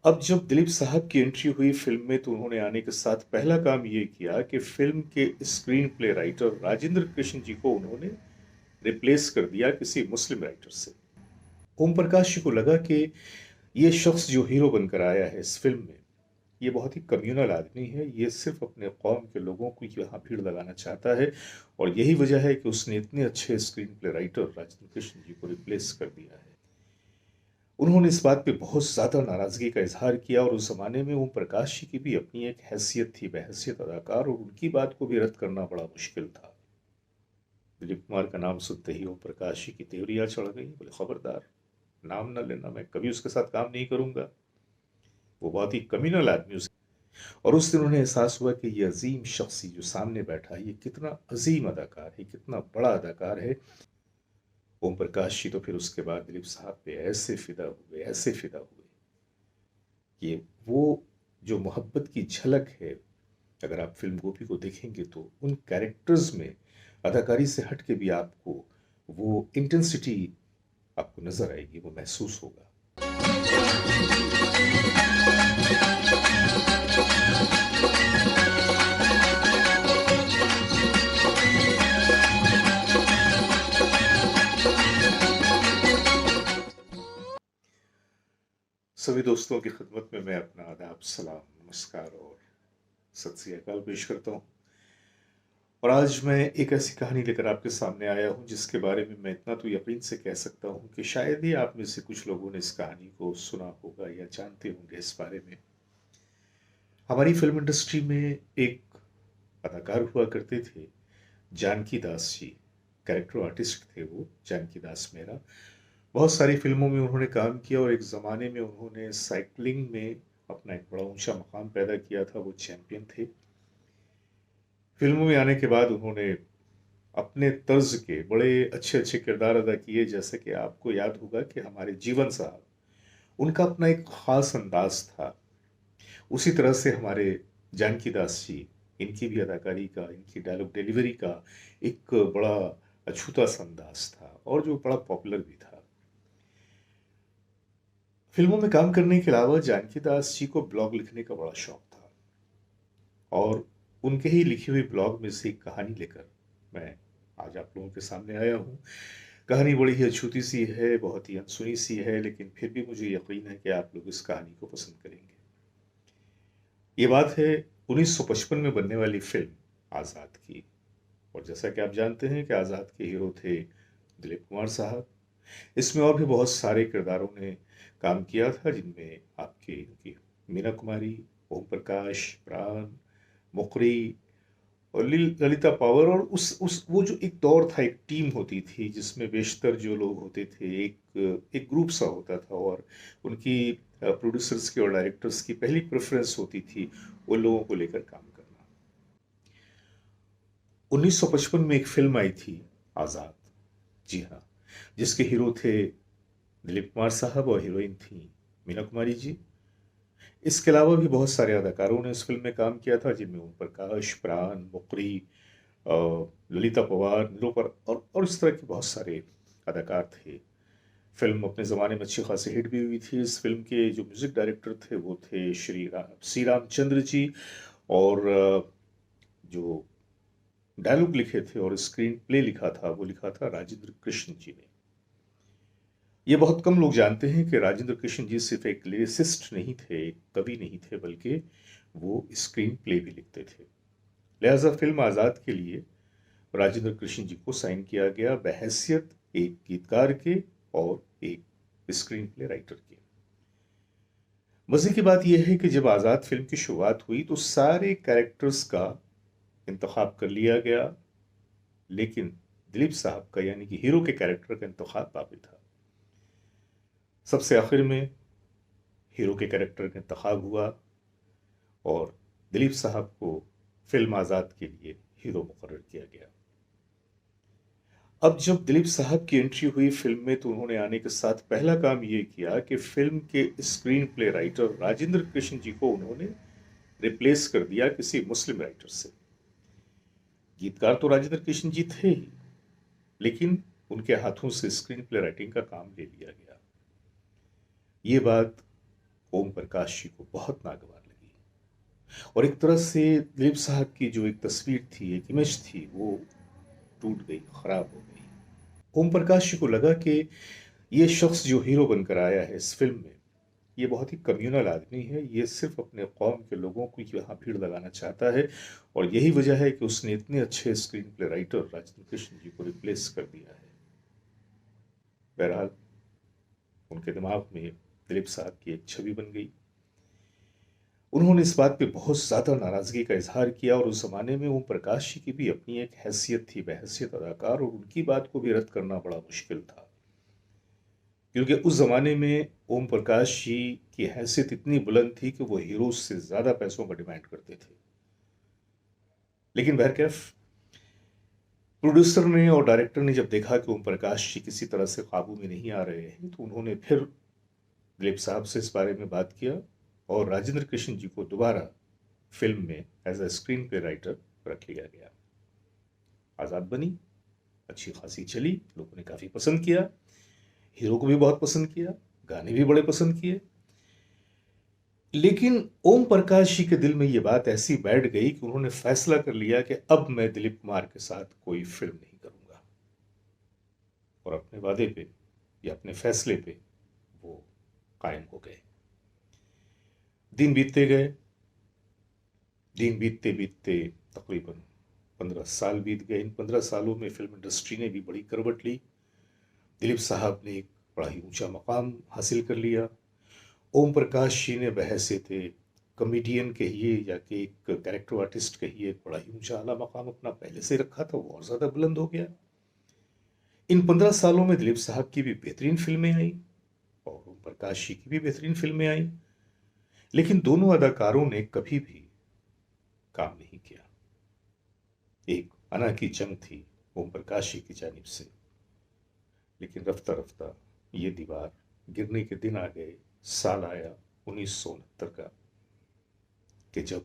अब जब दिलीप साहब की एंट्री हुई फिल्म में तो उन्होंने आने के साथ पहला काम ये किया कि फिल्म के screenplay writer Rajendra Krishan ji को उन्होंने रिप्लेस कर दिया किसी मुस्लिम राइटर से। ओम प्रकाश जी को लगा कि ये शख्स जो हीरो बनकर आया है इस फिल्म में, ये बहुत ही कम्युनल आदमी है, ये सिर्फ अपने कौम के लोगों को यहाँ भीड़ लगाना चाहता है। और यही वजह है कि उसने इतने अच्छे screenplay writer Rajendra Krishan ji को रिप्लेस कर दिया है। उन्होंने इस बात पे बहुत ज़्यादा नाराज़गी का इज़हार किया और उस ज़माने में ओम प्रकाश जी की भी अपनी एक हैसियत थी, बहैसियत अदाकार, और उनकी बात को भी रद्द करना बड़ा मुश्किल था। दिलीप कुमार का नाम सुनते ही ओम प्रकाश जी की त्योरियां चढ़ गई। बोले खबरदार, नाम न लेना, मैं कभी उसके साथ काम नहीं करूंगा, वो बहुत ही कम्युनल आदमी उसे। और उस दिन उन्हें एहसास हुआ कि ये अजीम शख्स जो सामने बैठा है, ये कितना अजीम अदाकार है, कितना बड़ा अदाकार है। ओम प्रकाश जी तो फिर उसके बाद दिलीप साहब पे ऐसे फिदा हुए, ऐसे फिदा हुए कि वो जो मोहब्बत की झलक है, अगर आप फिल्म गोपी को देखेंगे तो उन कैरेक्टर्स में अदाकारी से हट के भी आपको वो इंटेंसिटी आपको नजर आएगी, वो महसूस होगा। सभी दोस्तों की खिदमत में मैं अपना आदाब, सलाम, नमस्कार और सत श्री अकाल पेश करता हूँ। और आज मैं एक ऐसी कहानी लेकर आपके सामने आया हूँ जिसके बारे में मैं इतना तो यकीन से कह सकता हूँ कि शायद ही आप में से कुछ लोगों ने इस कहानी को सुना होगा या जानते होंगे इस बारे में। हमारी फिल्म इंडस्ट्री में एक अदाकार हुआ करते थे, जानकी दास जी। कैरेक्टर आर्टिस्ट थे वो, जानकी दास मेहरा। बहुत सारी फिल्मों में उन्होंने काम किया और एक ज़माने में उन्होंने साइकिलिंग में अपना एक बड़ा ऊंचा मकाम पैदा किया था, वो चैंपियन थे। फिल्मों में आने के बाद उन्होंने अपने तर्ज के बड़े अच्छे अच्छे किरदार अदा किए, जैसे कि आपको याद होगा कि हमारे जीवन साहब, उनका अपना एक खास अंदाज था। उसी तरह से हमारे जानकी दास जी, इनकी भी अदाकारी का, इनकी डायलॉग डिलीवरी का एक बड़ा अछूता सा अंदाज था और जो बड़ा पॉपुलर भी था। फिल्मों में काम करने के अलावा जानकी दास जी को ब्लॉग लिखने का बड़ा शौक था और उनके ही लिखी हुई ब्लॉग में से एक कहानी लेकर मैं आज आप लोगों के सामने आया हूँ। कहानी बड़ी ही अछूती सी है, बहुत ही अनसुनी सी है, लेकिन फिर भी मुझे यकीन है कि आप लोग इस कहानी को पसंद करेंगे। ये बात है 1955 में बनने वाली फिल्म आज़ाद की। और जैसा कि आप जानते हैं कि आज़ाद के हीरो थे दिलीप कुमार साहब। इसमें और भी बहुत सारे किरदारों ने काम किया था, जिनमें आपकी इनकी मीना कुमारी, ओम प्रकाश, प्राण, मुकरी और ललिता पावर। और उस वो जो एक दौर था, एक टीम होती थी जिसमें बेशतर जो लोग होते थे, एक एक ग्रुप सा होता था और उनकी प्रोड्यूसर्स की और डायरेक्टर्स की पहली प्रेफरेंस होती थी उन लोगों को लेकर काम करना। 1955 में एक फिल्म आई थी, आज़ाद। जी हाँ, जिसके हीरो थे दिलीप कुमार साहब और हीरोइन थी मीना कुमारी जी। इसके अलावा भी बहुत सारे अदाकारों ने इस फिल्म में काम किया था, जिनमें ओम प्रकाश, प्राण, मुकरी, अ, ललिता पवार, निलोफर और इस तरह के बहुत सारे अदाकार थे। फिल्म अपने ज़माने में अच्छी खासी हिट भी हुई थी। इस फिल्म के जो म्यूज़िक डायरेक्टर थे वो थे श्री रामचंद्र जी। और जो डायलॉग लिखे थे और स्क्रीन प्ले लिखा था वो लिखा था राजेंद्र कृष्ण जी ने। ये बहुत कम लोग जानते हैं कि राजेंद्र कृष्ण जी सिर्फ एक लिरिसिस्ट नहीं थे, एक कवि नहीं थे, बल्कि वो स्क्रीन प्ले भी लिखते थे। लिहाजा फिल्म आज़ाद के लिए राजेंद्र कृष्ण जी को साइन किया गया बहैसियत एक गीतकार के और एक स्क्रीन प्ले राइटर के। मजे की बात यह है कि जब आज़ाद फिल्म की शुरुआत हुई तो सारे कैरेक्टर्स का इंतखाब कर लिया गया, लेकिन दिलीप साहब का यानी कि हीरो के कैरेक्टर का इंतखाब बाकी था। सबसे आखिर में हीरो के कैरेक्टर का इंतखाब हुआ और दिलीप साहब को फिल्म आज़ाद के लिए हीरो मुकर्रर किया गया। अब जब दिलीप साहब की एंट्री हुई फिल्म में तो उन्होंने आने के साथ पहला काम ये किया कि फिल्म के screenplay writer Rajendra Krishan ji को उन्होंने रिप्लेस कर दिया किसी मुस्लिम राइटर से। गीतकार तो राजेंद्र कृष्ण जी थे ही, लेकिन उनके हाथों से स्क्रीन प्ले राइटिंग का काम ले लिया गया। ये बात ओम प्रकाश जी को बहुत नागवार लगी और एक तरह से दिलीप साहब की जो एक तस्वीर थी, एक इमेज थी, वो टूट गई, खराब हो गई। ओम प्रकाश जी को लगा कि ये शख्स जो हीरो बनकर आया है इस फिल्म में, ये बहुत ही कम्युनल आदमी है, ये सिर्फ अपने कौम के लोगों को यहाँ भीड़ लगाना चाहता है और यही वजह है कि उसने इतने अच्छे screenplay writer Rajendra Krishan ji को रिप्लेस कर दिया है। बहरहाल उनके दिमाग में दिलीप साहब की एक छवि बन गई। उन्होंने इस बात पे बहुत ज़्यादा नाराज़गी का इजहार किया और उस ज़माने में ओम प्रकाश जी की भी अपनी एक हैसियत थी, बहैसियत अदाकार, और उनकी बात को भी रद्द करना बड़ा मुश्किल था क्योंकि उस ज़माने में ओम प्रकाश जी की हैसियत इतनी बुलंद थी कि वो हीरोज से ज़्यादा पैसों का डिमांड करते थे। लेकिन बहरकैफ प्रोड्यूसर ने और डायरेक्टर ने जब देखा कि ओम प्रकाश जी किसी तरह से काबू में नहीं आ रहे हैं, तो उन्होंने फिर दिलीप साहब से इस बारे में बात किया और राजेंद्र कृष्ण जी को दोबारा फिल्म में as a screenplay writer रख लिया गया। आज़ाद बनी, अच्छी खासी चली, लोगों ने काफ़ी पसंद किया, हीरो को भी बहुत पसंद किया, गाने भी बड़े पसंद किए। लेकिन ओम प्रकाश जी के दिल में ये बात ऐसी बैठ गई कि उन्होंने फैसला कर लिया कि अब मैं दिलीप कुमार के साथ कोई फिल्म नहीं करूंगा, और अपने वादे पे या अपने फैसले पे वो कायम हो गए। दिन बीतते गए, दिन बीतते बीतते तकरीबन 15 साल बीत गए। इन 15 सालों में फिल्म इंडस्ट्री ने भी बड़ी करवट ली। दिलीप साहब ने एक बड़ा ही ऊंचा मकाम हासिल कर लिया। ओम प्रकाश जी ने बहैसियत कॉमेडियन कहिए या कि एक कैरेक्टर आर्टिस्ट कहिए, एक बड़ा ही ऊंचा आला मकाम अपना पहले से रखा था, वो और ज़्यादा बुलंद हो गया। इन 15 सालों में दिलीप साहब की भी बेहतरीन फिल्में आई और ओम प्रकाश जी की भी बेहतरीन फिल्में आई, लेकिन दोनों अदाकारों ने कभी भी काम नहीं किया। एक अना की जंग थी ओम प्रकाश जी की जानिब से, लेकिन रफ्ता रफ्ता ये दीवार गिरने के दिन आ गए। साल आया 1969 का कि जब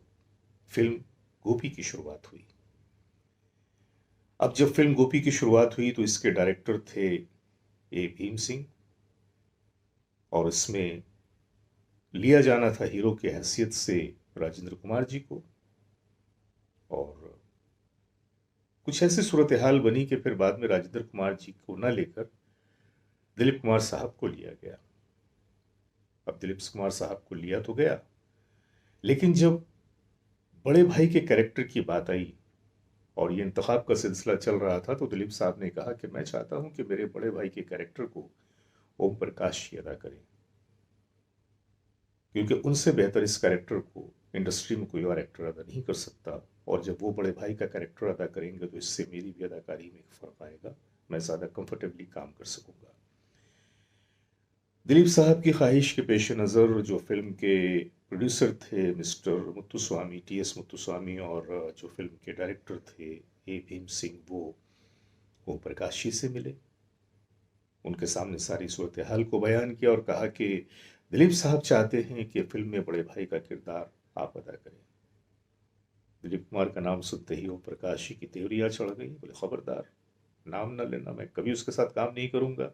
फिल्म गोपी की शुरुआत हुई। अब जब फिल्म गोपी की शुरुआत हुई तो इसके डायरेक्टर थे ए भीम सिंह, और इसमें लिया जाना था हीरो की हैसियत से राजेंद्र कुमार जी को, और कुछ ऐसी सूरत हाल बनी कि फिर बाद में राजेंद्र कुमार जी को न लेकर दिलीप कुमार साहब को लिया गया। अब दिलीप कुमार साहब को लिया तो गया, लेकिन जब बड़े भाई के कैरेक्टर की बात आई और ये इंतखाब का सिलसिला चल रहा था, तो दिलीप साहब ने कहा कि मैं चाहता हूं कि मेरे बड़े भाई के कैरेक्टर को ओम प्रकाश जी अदा करें, क्योंकि उनसे बेहतर इस कैरेक्टर को इंडस्ट्री में कोई और एक्टर अदा नहीं कर सकता, और जब वो बड़े भाई का कैरेक्टर अदा करेंगे तो इससे मेरी भी अदाकारी में एक फ़र्क आएगा, मैं ज़्यादा कंफर्टेबली काम कर सकूंगा। दिलीप साहब की ख्वाहिश के पेश नज़र जो फिल्म के प्रोड्यूसर थे मिस्टर मुत्तुस्वामी, टी.एस. मुत्तुस्वामी, और जो फिल्म के डायरेक्टर थे ए भीम सिंह, वो ओम प्रकाश जी से मिले, उनके सामने सारी सूरत हाल को बयान किया और कहा कि दिलीप साहब चाहते हैं कि फिल्म में बड़े भाई का किरदार आप अदा करें। दिलीप कुमार का नाम सुनते ही ओम प्रकाश जी की त्योरियां चढ़ गई। बोले खबरदार, नाम न लेना, मैं कभी उसके साथ काम नहीं करूंगा।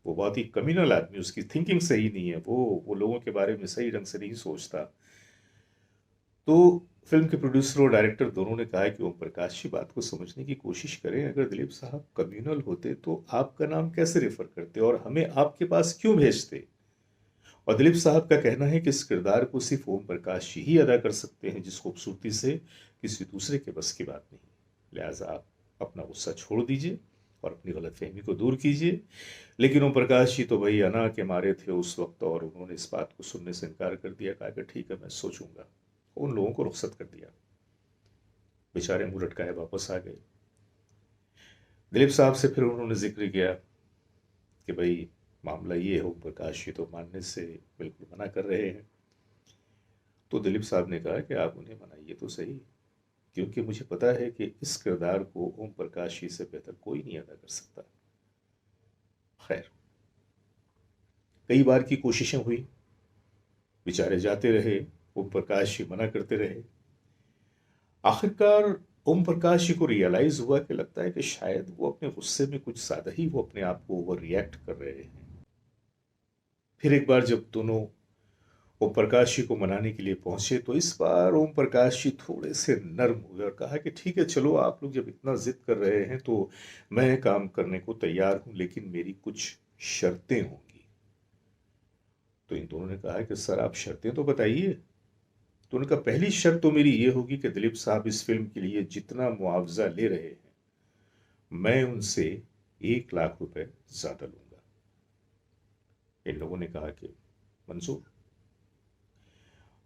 वो बहुत ही कम्युनल आदमी, उसकी थिंकिंग सही नहीं है, वो लोगों के बारे में सही ढंग से नहीं सोचता। तो फिल्म के प्रोड्यूसर और डायरेक्टर दोनों ने कहा कि ओम प्रकाश जी बात को समझने की कोशिश करें, अगर दिलीप साहब कम्युनल होते तो आपका नाम कैसे रेफर करते और हमें आपके पास क्यों भेजते। और दिलीप साहब का कहना है कि इस किरदार को सिर्फ ओम प्रकाश जी ही अदा कर सकते हैं, जिस खूबसूरती से किसी दूसरे के बस की बात नहीं। लिहाजा आप अपना गुस्सा छोड़ दीजिए और अपनी गलतफहमी को दूर कीजिए। लेकिन ओम प्रकाश जी तो भाई अना के मारे थे उस वक्त, और उन्होंने इस बात को सुनने से इनकार कर दिया, कहा कि ठीक है मैं सोचूंगा। उन लोगों को रुखसत कर दिया, बेचारे मुंह लटकाए वापस आ गए। दिलीप साहब से फिर उन्होंने जिक्र किया कि भाई मामला ये है, ओम प्रकाश जी तो मानने से बिल्कुल मना कर रहे हैं। तो दिलीप साहब ने कहा कि आप उन्हें मनाइए तो सही, क्योंकि मुझे पता है कि इस किरदार को ओम प्रकाश जी से बेहतर कोई नहीं अदा कर सकता। खैर, कई बार की कोशिशें हुई, बेचारे जाते रहे, ओम प्रकाश जी मना करते रहे। आखिरकार ओम प्रकाश जी को रियलाइज हुआ कि लगता है कि शायद वो अपने गुस्से में कुछ ज्यादा ही वो अपने आप को ओवर रिएक्ट कर रहे हैं। फिर एक बार जब दोनों ओम प्रकाश जी को मनाने के लिए पहुंचे, तो इस बार ओम प्रकाश जी थोड़े से नर्म हुए और कहा कि ठीक है, चलो आप लोग जब इतना जिद कर रहे हैं तो मैं काम करने को तैयार हूं, लेकिन मेरी कुछ शर्तें होंगी। तो इन दोनों ने कहा कि सर आप शर्तें तो बताइए। तो उन्होंने कहा पहली शर्त तो मेरी ये होगी कि दिलीप साहब इस फिल्म के लिए जितना मुआवजा ले रहे हैं, मैं उनसे 1 लाख रुपए ज्यादा लूंगा। इन लोगों ने कहा कि मंजूर।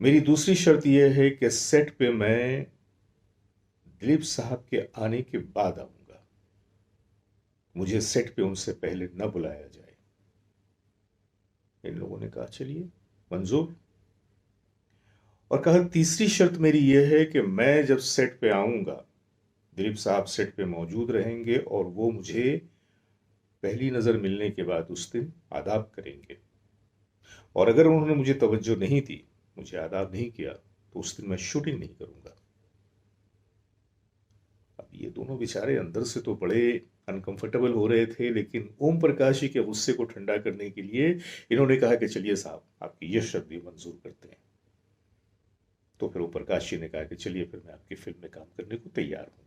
मेरी दूसरी शर्त यह है कि सेट पे मैं दिलीप साहब के आने के बाद आऊंगा, मुझे सेट पे उनसे पहले न बुलाया जाए। इन लोगों ने कहा चलिए मंजूर। और कहा तीसरी शर्त मेरी यह है कि मैं जब सेट पे आऊंगा, दिलीप साहब सेट पे मौजूद रहेंगे और वो मुझे पहली नजर मिलने के बाद उस दिन आदाब करेंगे, और अगर उन्होंने मुझे तवज्जो नहीं दी, मुझे आदाब नहीं किया, तो उस दिन मैं शूटिंग नहीं करूंगा। अब ये दोनों बेचारे अंदर से तो बड़े अनकंफर्टेबल हो रहे थे, लेकिन ओम प्रकाश जी के गुस्से को ठंडा करने के लिए इन्होंने कहा कि चलिए साहब आपकी ये शर्त भी मंजूर करते हैं। तो फिर ओम प्रकाश जी ने कहा कि चलिए फिर मैं आपकी फिल्म में काम करने को तैयार हूं।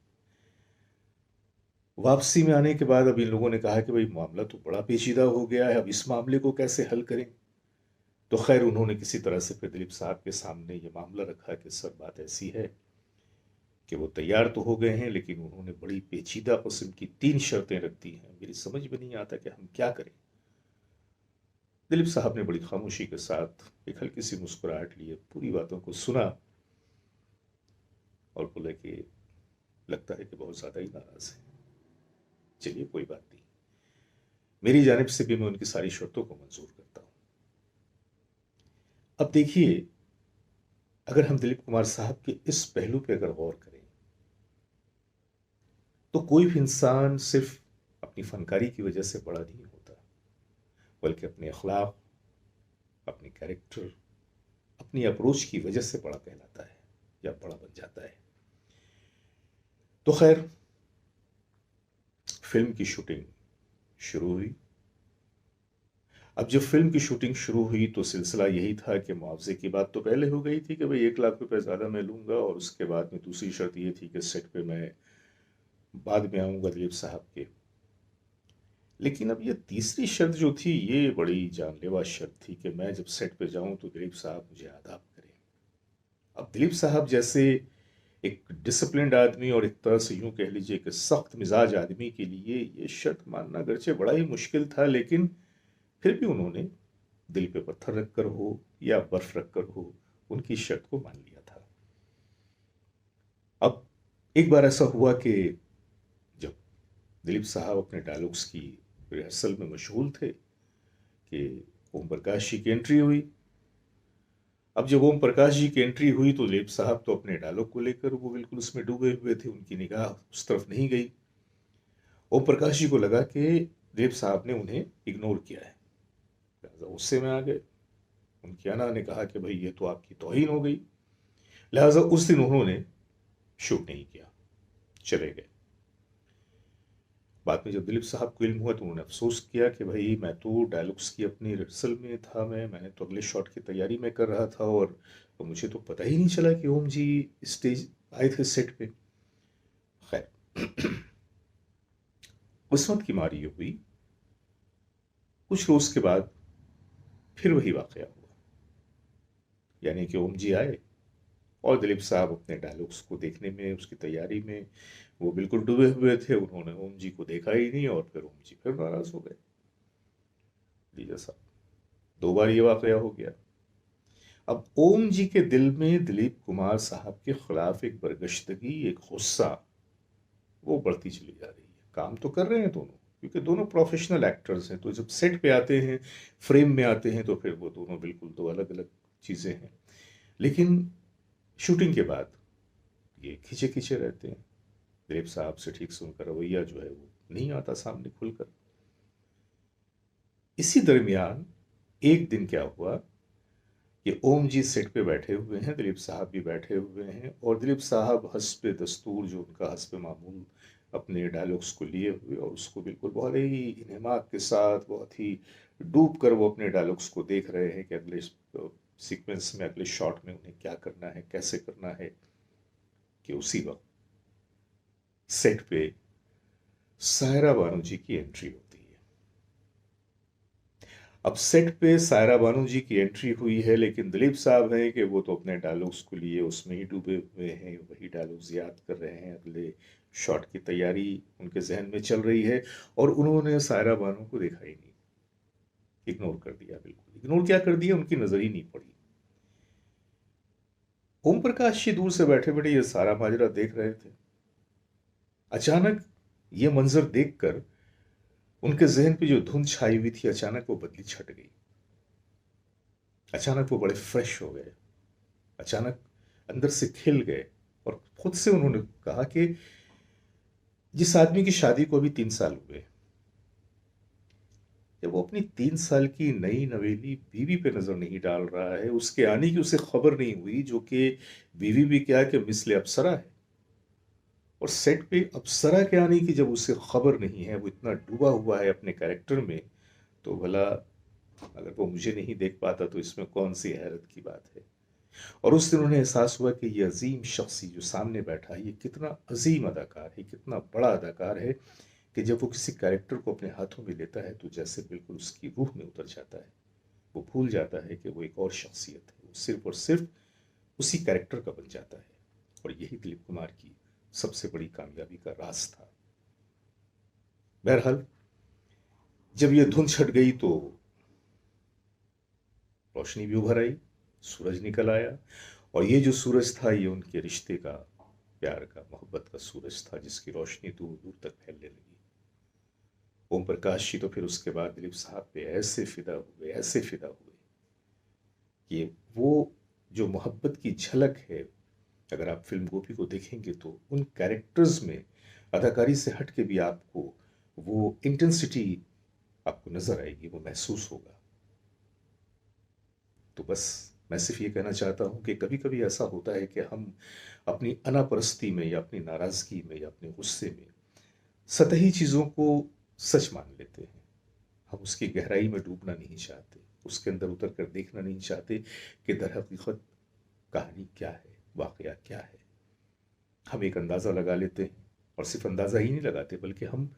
वापसी में आने के बाद अब इन लोगों ने कहा कि भाई मामला तो बड़ा पेचीदा हो गया है, अब इस मामले को कैसे हल करें। तो खैर उन्होंने किसी तरह से फिर दिलीप साहब के सामने ये मामला रखा कि सर बात ऐसी है कि वो तैयार तो हो गए हैं, लेकिन उन्होंने बड़ी पेचीदा किस्म की 3 शर्तें रख दी हैं, मेरी समझ में नहीं आता कि हम क्या करें। दिलीप साहब ने बड़ी खामोशी के साथ एक हल्की सी मुस्कुराहट लिए पूरी बातों को सुना और बोले कि लगता है कि बहुत ज्यादा ही नाराज है, चलिए कोई बात नहीं, मेरी जानिब से भी मैं उनकी सारी शर्तों को मंजूर करता हूं। अब देखिए, अगर हम दिलीप कुमार साहब के इस पहलू पे अगर गौर करें, तो कोई भी इंसान सिर्फ अपनी फनकारी की वजह से बड़ा नहीं होता, बल्कि अपने अखलाक, अपने कैरेक्टर, अपनी अप्रोच की वजह से बड़ा कहलाता है या बड़ा बन जाता है। तो खैर फिल्म की शूटिंग शुरू हुई। अब जब फिल्म की शूटिंग शुरू हुई तो सिलसिला यही था कि मुआवजे की बात तो पहले हो गई थी कि भाई 1 लाख रुपए ज़्यादा मैं लूंगा, और उसके बाद में दूसरी शर्त ये थी कि सेट पे मैं बाद में आऊंगा दिलीप साहब के। लेकिन अब ये तीसरी शर्त जो थी ये बड़ी जानलेवा शर्त थी कि मैं जब सेट पे जाऊं तो दिलीप साहब मुझे आदाब करें। अब दिलीप साहब जैसे एक डिसिप्लिन्ड आदमी और एक तरह से यूं कह लीजिए कि सख्त मिजाज आदमी के लिए ये शर्त मानना गरचे बड़ा ही मुश्किल था, लेकिन फिर भी उन्होंने दिल पे पत्थर रखकर हो या बर्फ रखकर हो उनकी शर्त को मान लिया था। अब एक बार ऐसा हुआ कि जब दिलीप साहब अपने डायलॉग्स की रिहर्सल में मशगूल थे कि ओम प्रकाश जी की एंट्री हुई। अब जब ओम प्रकाश जी की एंट्री हुई तो दिलीप साहब तो अपने डायलॉग को लेकर वो बिल्कुल उसमें डूबे हुए थे, उनकी निगाह उस तरफ नहीं गई। ओम प्रकाश जी को लगा कि दिलीप साहब ने उन्हें इग्नोर किया है, लिहाजा गुस्से में आ गए। उनकी अना ने कहा कि भाई ये तो आपकी तौहीन हो गई। लिहाजा उस दिन उन्होंने शूट नहीं किया, चले गए। बाद में जब दिलीप साहब को इल्म हुआ तो उन्होंने अफसोस किया कि भाई मैं तो डायलॉग्स की अपनी रिहर्सल में था, मैंने तो अगले शॉट की तैयारी में कर रहा था, और तो मुझे तो पता ही नहीं चला कि ओम जी स्टेज आए थे सेट पे। खैर किस्मत की मारी ये हुई, कुछ रोज के बाद फिर वही वाकया हुआ। यानी कि ओम जी आए और दिलीप साहब अपने डायलॉग्स को देखने में, उसकी तैयारी में वो बिल्कुल डूबे हुए थे। उन्होंने ओम जी को देखा ही नहीं और फिर ओम जी फिर नाराज हो गए। लीजिए साहब, 2 बार ये वाकया हो गया। अब ओम जी के दिल में दिलीप कुमार साहब के खिलाफ एक बरगश्तगी, एक गुस्सा, वो बढ़ती चली जा रही है। काम तो कर रहे हैं दोनों, क्योंकि दोनों प्रोफेशनल एक्टर्स हैं, तो जब सेट पे आते हैं, फ्रेम में आते हैं, तो फिर वो दोनों बिल्कुल दो अलग अलग चीजें हैं। लेकिन शूटिंग के बाद ये खींचे खींचे रहते हैं। दिलीप साहब से ठीक से उनका रवैया जो है वो नहीं आता सामने खुलकर। इसी दरमियान एक दिन क्या हुआ कि ओम जी सेट पे बैठे हुए हैं, दिलीप साहब भी बैठे हुए हैं, और दिलीप साहब हस्ब दस्तूर जो उनका हस्ब मामूल अपने डायलॉग्स को लिए हुए और उसको बिल्कुल बहुत ही इन्हमाक के साथ, बहुत ही डूब कर वो अपने डायलॉग्स को देख रहे हैं कि अगले सीक्वेंस में, अगले शॉट में उन्हें क्या करना है, कैसे करना है, कि उसी वक्त सेट पे सायरा बानू जी की एंट्री होती है। अब सेट पे सायरा बानू जी की एंट्री हुई है, लेकिन दिलीप साहब हैं कि वो तो अपने डायलॉग्स को लिए उसमें ही डूबे हुए हैं, वही डायलॉग्स याद कर रहे हैं, अगले शॉट की तैयारी उनके जहन में चल रही है, और उन्होंने सायरा बानू को देखा ही नहीं, इग्नोर कर दिया, बिल्कुल इग्नोर क्या कर दिया, उनकी नजर ही नहीं पड़ी। ओम प्रकाश जी दूर से बैठे बैठे ये सारा माजरा देख रहे थे। अचानक ये मंजर देखकर उनके जहन पे जो धुंध छाई हुई थी, अचानक वो बदली छट गई। अचानक वो बड़े फ्रेश हो गए, अचानक अंदर से खिल गए, और खुद से उन्होंने कहा कि जिस आदमी की शादी को अभी 3 साल हुए, जब वो अपनी 3 साल की नई नवेली बीवी पे नजर नहीं डाल रहा है, उसके आने की उसे खबर नहीं हुई, जो कि बीवी भी क्या कि मिसले अप्सरा है, और सेट पे अप्सरा के आने की जब उसे खबर नहीं है, वो इतना डूबा हुआ है अपने कैरेक्टर में, तो भला अगर वो मुझे नहीं देख पाता तो इसमें कौन सी हैरत की बात है। और उस दिन उन्हें एहसास हुआ कि ये अजीम शख्स जो सामने बैठा है, ये कितना अजीम अदाकार है, कितना बड़ा अदाकार है, कि जब वो किसी कैरेक्टर को अपने हाथों में लेता है तो जैसे बिल्कुल उसकी रूह में उतर जाता है। वो भूल जाता है कि वो एक और शख्सियत है, वो सिर्फ और सिर्फ उसी कैरेक्टर का बन जाता है। और यही दिलीप कुमार की सबसे बड़ी कामयाबी का राज था। बहरहाल जब ये धुंध छट गई तो रोशनी भी उभर आई, सूरज निकल आया, और ये जो सूरज था ये उनके रिश्ते का, प्यार का, मोहब्बत का सूरज था, जिसकी रोशनी दूर दूर तक फैलने लगी। ओम प्रकाश जी तो फिर उसके बाद दिलीप साहब पे ऐसे फिदा हुए, ऐसे फिदा हुए कि वो जो मोहब्बत की झलक है, अगर आप फिल्म गोपी को देखेंगे तो उन कैरेक्टर्स में अदाकारी से हट के भी आपको वो इंटेंसिटी आपको नजर आएगी, वो महसूस होगा। तो बस मैं सिर्फ ये कहना चाहता हूँ कि कभी कभी ऐसा होता है कि हम अपनी अनापरस्ती में, या अपनी नाराजगी में, या अपने गुस्से में सतही चीजों को सच मान लेते हैं। हम उसकी गहराई में डूबना नहीं चाहते, उसके अंदर उतर कर देखना नहीं चाहते कि दर हकीकत कहानी क्या है, वाकया क्या है। हम एक अंदाज़ा लगा लेते हैं, और सिर्फ अंदाज़ा ही नहीं लगाते बल्कि हम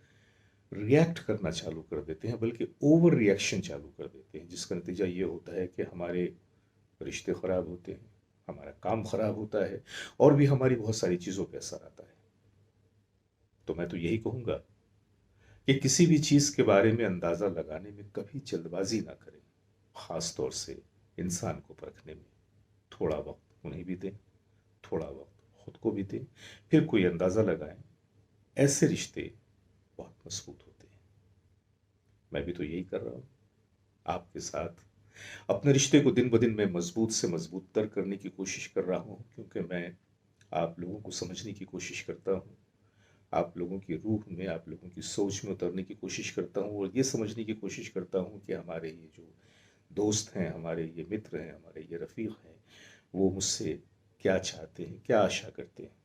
रिएक्ट करना चालू कर देते हैं, बल्कि ओवर रिएक्शन चालू कर देते हैं, जिसका नतीजा ये होता है कि हमारे रिश्ते ख़राब होते हैं, हमारा काम ख़राब होता है, और भी हमारी बहुत सारी चीज़ों पर असर आता है। तो मैं तो यही कहूँगा कि किसी भी चीज़ के बारे में अंदाज़ा लगाने में कभी जल्दबाजी ना करें, ख़ास तौर से इंसान को परखने में। थोड़ा वक्त उन्हें भी दें, थोड़ा वक्त खुद को भी दें, फिर कोई अंदाज़ा लगाएं। ऐसे रिश्ते बहुत मजबूत होते हैं। मैं भी तो यही कर रहा हूँ आपके साथ। अपने रिश्ते को दिन ब दिन मैं मजबूत से मजबूत तर करने की कोशिश कर रहा हूँ, क्योंकि मैं आप लोगों को समझने की कोशिश करता हूँ, आप लोगों की रूह में, आप लोगों की सोच में उतरने की कोशिश करता हूँ, और ये समझने की कोशिश करता हूँ कि हमारे ये जो दोस्त हैं, हमारे ये मित्र हैं, हमारे ये रफ़ीक हैं, वो मुझसे क्या चाहते हैं, क्या आशा करते हैं,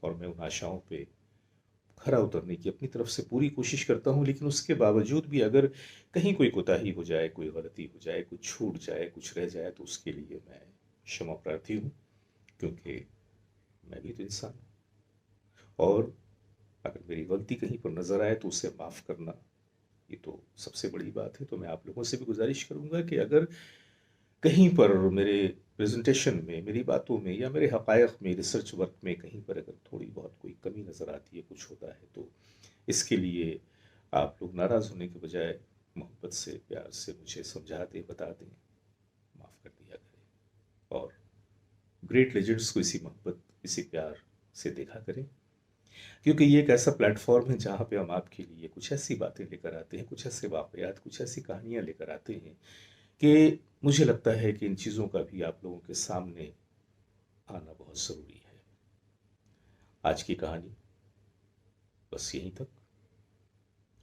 और मैं उन आशाओं पे खरा उतरने की अपनी तरफ से पूरी कोशिश करता हूँ। लेकिन उसके बावजूद भी अगर कहीं कोई कोताही हो जाए, कोई गलती हो जाए, कुछ छूट जाए, कुछ रह जाए, तो उसके लिए मैं क्षमा प्रार्थी हूँ, क्योंकि मैं भी तो इंसान हूँ। और अगर मेरी गलती कहीं पर नज़र आए तो उसे माफ़ करना, ये तो सबसे बड़ी बात है। तो मैं आप लोगों से भी गुजारिश करूँगा कि अगर कहीं पर मेरे प्रेजेंटेशन में, मेरी बातों में, या मेरे हक़ायक़ में, रिसर्च वर्क में कहीं पर अगर थोड़ी बहुत कोई कमी नज़र आती है, कुछ होता है, तो इसके लिए आप लोग नाराज़ होने के बजाय मोहब्बत से, प्यार से मुझे समझा दें, बता दें, माफ़ कर दिया करें। और ग्रेट लेजेंड्स को इसी मोहब्बत, इसी प्यार से देखा करें, क्योंकि ये एक ऐसा प्लेटफॉर्म है जहाँ पे हम आपके लिए कुछ ऐसी बातें लेकर आते हैं, कुछ ऐसे वाक़यात, कुछ ऐसी कहानियाँ लेकर आते हैं कि मुझे लगता है कि इन चीज़ों का भी आप लोगों के सामने आना बहुत ज़रूरी है। आज की कहानी बस यहीं तक,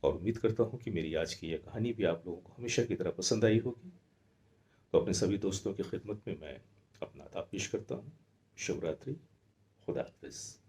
और उम्मीद करता हूँ कि मेरी आज की यह कहानी भी आप लोगों को हमेशा की तरह पसंद आई होगी। तो अपने सभी दोस्तों की खिदमत में मैं अपना आदाब पेश करता हूँ। शुभ रात्रि, खुदा हाफिज़।